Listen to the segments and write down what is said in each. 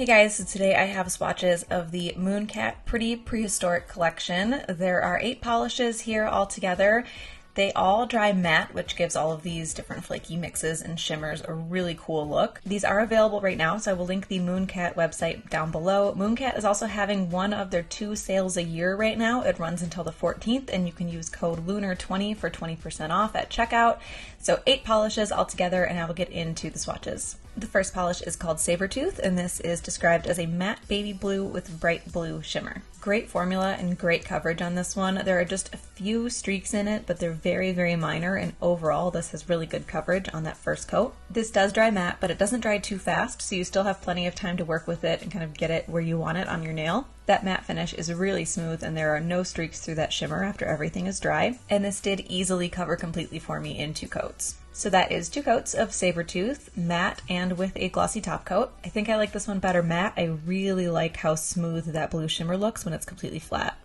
Hey guys, so today I have swatches of the Mooncat Pretty Prehistoric collection. There are 8 polishes here all together. They all dry matte, which gives all of these different flaky mixes and shimmers a really cool look. These are available right now, so I will link the Mooncat website down below. Mooncat is also having one of their 2 sales a year right now. It runs until the 14th, and you can use code LUNAR20 for 20% off at checkout. So 8 polishes all together, and I will get into the swatches. The first polish is called Sabertooth, and this is described as a matte baby blue with bright blue shimmer. Great formula and great coverage on this one. There are just a few streaks in it, but they're very, very minor, and overall this has really good coverage on that first coat. This does dry matte, but it doesn't dry too fast, so you still have plenty of time to work with it and kind of get it where you want it on your nail. That matte finish is really smooth, and there are no streaks through that shimmer after everything is dry, and this did easily cover completely for me in 2 coats. So that is 2 coats of Sabertooth, matte and with a glossy top coat. I think I like this one better matte. I really like how smooth that blue shimmer looks when it's completely flat.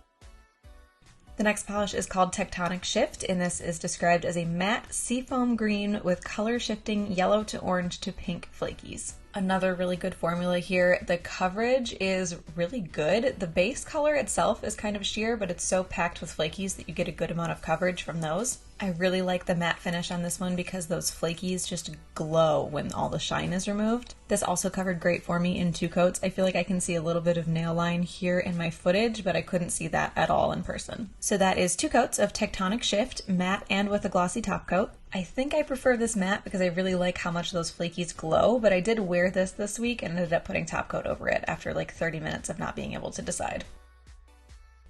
The next polish is called Tectonic Shift, and this is described as a matte seafoam green with color shifting yellow to orange to pink flakies. Another really good formula here. The coverage is really good. The base color itself is kind of sheer, but it's so packed with flakies that you get a good amount of coverage from those. I really like the matte finish on this one because those flakies just glow when all the shine is removed. This also covered great for me in 2 coats. I feel like I can see a little bit of nail line here in my footage, but I couldn't see that at all in person. So that is 2 coats of Tectonic Shift, matte and with a glossy top coat. I think I prefer this matte because I really like how much those flakies glow, but I did wear this week and ended up putting top coat over it after like 30 minutes of not being able to decide.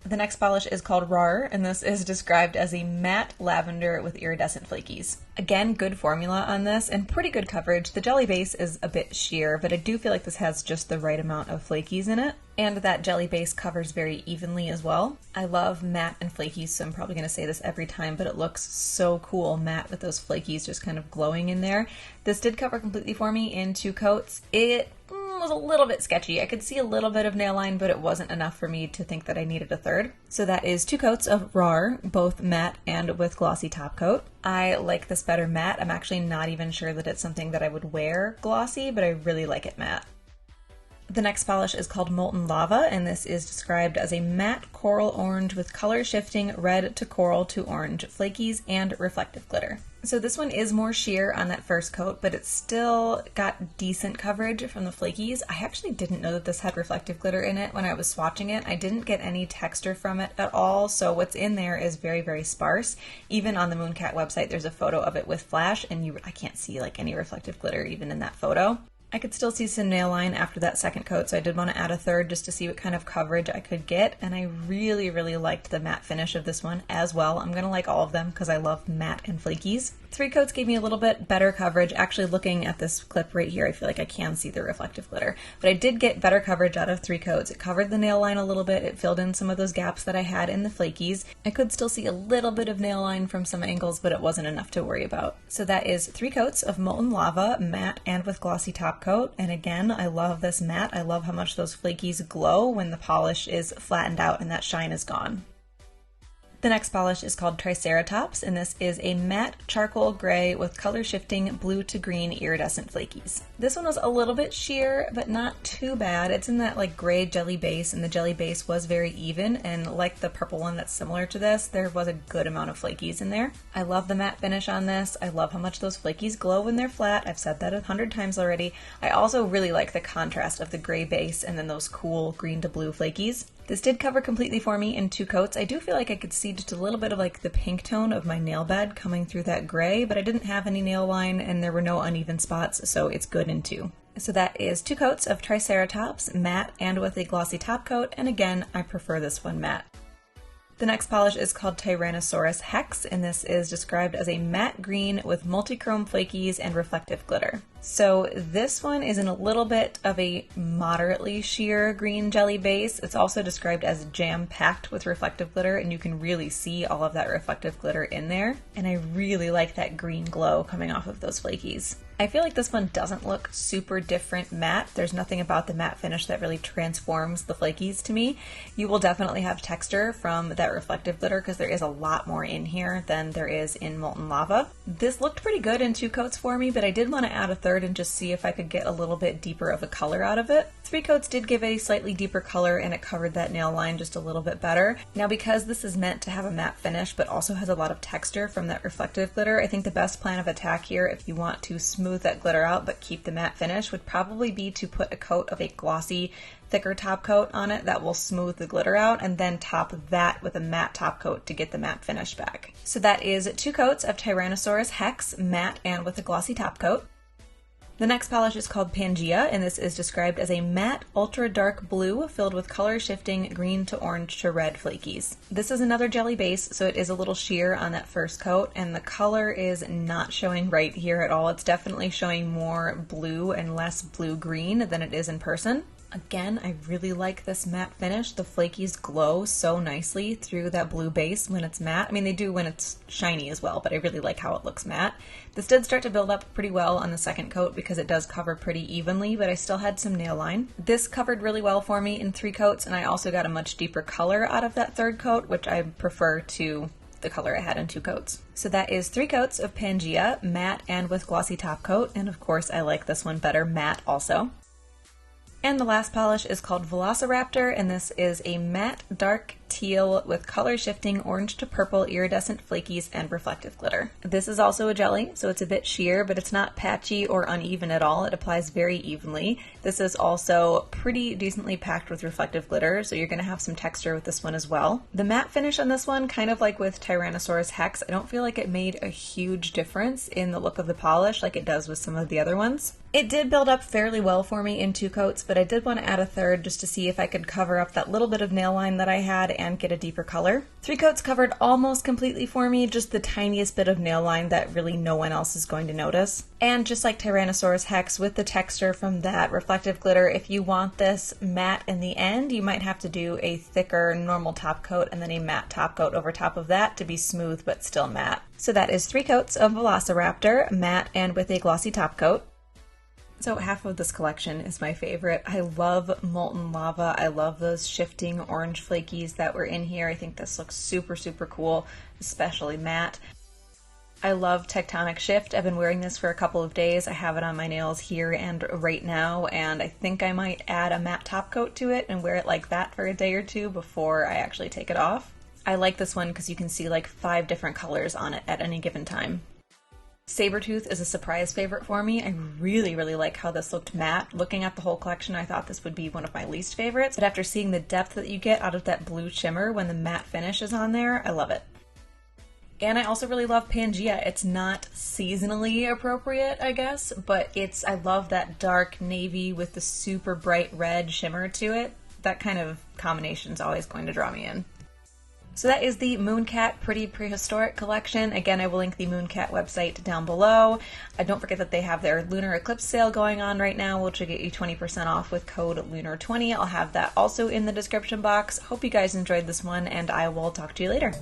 The next polish is called Raaawr, and this is described as a matte lavender with iridescent flakies. Again, good formula on this and pretty good coverage. The jelly base is a bit sheer, but I do feel like this has just the right amount of flakies in it, and that jelly base covers very evenly as well. I love matte and flakies, so I'm probably going to say this every time, but it looks so cool matte with those flakies just kind of glowing in there. This did cover completely for me in 2 coats. It was a little bit sketchy. I could see a little bit of nail line, but it wasn't enough for me to think that I needed a third. So that is 2 coats of Raaawr, both matte and with glossy top coat. I like this better matte. I'm actually not even sure that it's something that I would wear glossy, but I really like it matte. The next polish is called Molten Lava, and this is described as a matte coral orange with color shifting red to coral to orange flakies and reflective glitter. So this one is more sheer on that first coat, but it's still got decent coverage from the flakies. I actually didn't know that this had reflective glitter in it when I was swatching it. I didn't get any texture from it at all, so what's in there is very, very sparse. Even on the Mooncat website, there's a photo of it with flash, and I can't see like any reflective glitter even in that photo. I could still see some nail line after that second coat, so I did want to add a third just to see what kind of coverage I could get, and I really, really liked the matte finish of this one as well. I'm going to like all of them because I love matte and flakies. 3 coats gave me a little bit better coverage. Actually, looking at this clip right here, I feel like I can see the reflective glitter, but I did get better coverage out of 3 coats. It covered the nail line a little bit. It filled in some of those gaps that I had in the flakies. I could still see a little bit of nail line from some angles, but it wasn't enough to worry about. So that is 3 coats of Molten Lava, matte and with glossy top coat. And again, I love this matte. I love how much those flakies glow when the polish is flattened out and that shine is gone. The next polish is called Triceratops, and this is a matte charcoal gray with color shifting blue to green iridescent flakies. This one was a little bit sheer, but not too bad. It's in that like gray jelly base, and the jelly base was very even, and like the purple one that's similar to this, there was a good amount of flakies in there. I love the matte finish on this. I love how much those flakies glow when they're flat. I've said that 100 times already. I also really like the contrast of the gray base and then those cool green to blue flakies. This did cover completely for me in 2 coats. I do feel like I could see just a little bit of like the pink tone of my nail bed coming through that gray, but I didn't have any nail line and there were no uneven spots, so it's good in 2. So that is 2 coats of Triceratops, matte and with a glossy top coat, and again, I prefer this one matte. The next polish is called Tyrannosaurus Hex, and this is described as a matte green with multichrome flakies and reflective glitter. So this one is in a little bit of a moderately sheer green jelly base. It's also described as jam-packed with reflective glitter, and you can really see all of that reflective glitter in there. And I really like that green glow coming off of those flakies. I feel like this one doesn't look super different matte. There's nothing about the matte finish that really transforms the flakies to me. You will definitely have texture from that reflective glitter because there is a lot more in here than there is in Molten Lava. This looked pretty good in 2 coats for me, but I did want to add a third and just see if I could get a little bit deeper of a color out of it. 3 coats did give a slightly deeper color and it covered that nail line just a little bit better. Now because this is meant to have a matte finish but also has a lot of texture from that reflective glitter, I think the best plan of attack here if you want to smooth that glitter out but keep the matte finish would probably be to put a coat of a glossy, thicker top coat on it that will smooth the glitter out, and then top that with a matte top coat to get the matte finish back. So that is 2 coats of Tyrannosaurus Hex, matte and with a glossy top coat. The next polish is called Pangea, and this is described as a matte, ultra dark blue filled with color shifting green to orange to red flakies. This is another jelly base, so it is a little sheer on that first coat, and the color is not showing right here at all. It's definitely showing more blue and less blue-green than it is in person. Again, I really like this matte finish. The flakies glow so nicely through that blue base when it's matte. I mean, they do when it's shiny as well, but I really like how it looks matte. This did start to build up pretty well on the second coat because it does cover pretty evenly, but I still had some nail line. This covered really well for me in 3 coats, and I also got a much deeper color out of that third coat, which I prefer to the color I had in 2 coats. So that is 3 coats of Pangea, matte and with glossy top coat, and of course I like this one better, matte also. And the last polish is called Velociraptor, and this is a matte dark teal with color shifting orange to purple iridescent flakies and reflective glitter. This is also a jelly, so it's a bit sheer, but it's not patchy or uneven at all. It applies very evenly. This is also pretty decently packed with reflective glitter, so you're going to have some texture with this one as well. The matte finish on this one, kind of like with Tyrannosaurus Hex, I don't feel like it made a huge difference in the look of the polish like it does with some of the other ones. It did build up fairly well for me in 2 coats, but I did want to add a third just to see if I could cover up that little bit of nail line that I had and get a deeper color. 3 coats covered almost completely for me, just the tiniest bit of nail line that really no one else is going to notice. And just like Tyrannosaurus Hex, with the texture from that reflective glitter, if you want this matte in the end, you might have to do a thicker normal top coat and then a matte top coat over top of that to be smooth but still matte. So that is 3 coats of Velociraptor, matte and with a glossy top coat. So half of this collection is my favorite. I love Molten Lava. I love those shifting orange flakies that were in here. I think this looks super, super cool, especially matte. I love Tectonic Shift. I've been wearing this for a couple of days. I have it on my nails here and right now, and I think I might add a matte top coat to it and wear it like that for a day or 2 before I actually take it off. I like this one because you can see like 5 different colors on it at any given time. Sabertooth is a surprise favorite for me. I really, really like how this looked matte. Looking at the whole collection, I thought this would be one of my least favorites, but after seeing the depth that you get out of that blue shimmer when the matte finish is on there, I love it. And I also really love Pangea. It's not seasonally appropriate, I guess, but I love that dark navy with the super bright red shimmer to it. That kind of combination is always going to draw me in. So that is the Mooncat Pretty Prehistoric collection. Again, I will link the Mooncat website down below. Don't forget that they have their Lunar Eclipse sale going on right now, which will get you 20% off with code LUNAR20. I'll have that also in the description box. Hope you guys enjoyed this one, and I will talk to you later.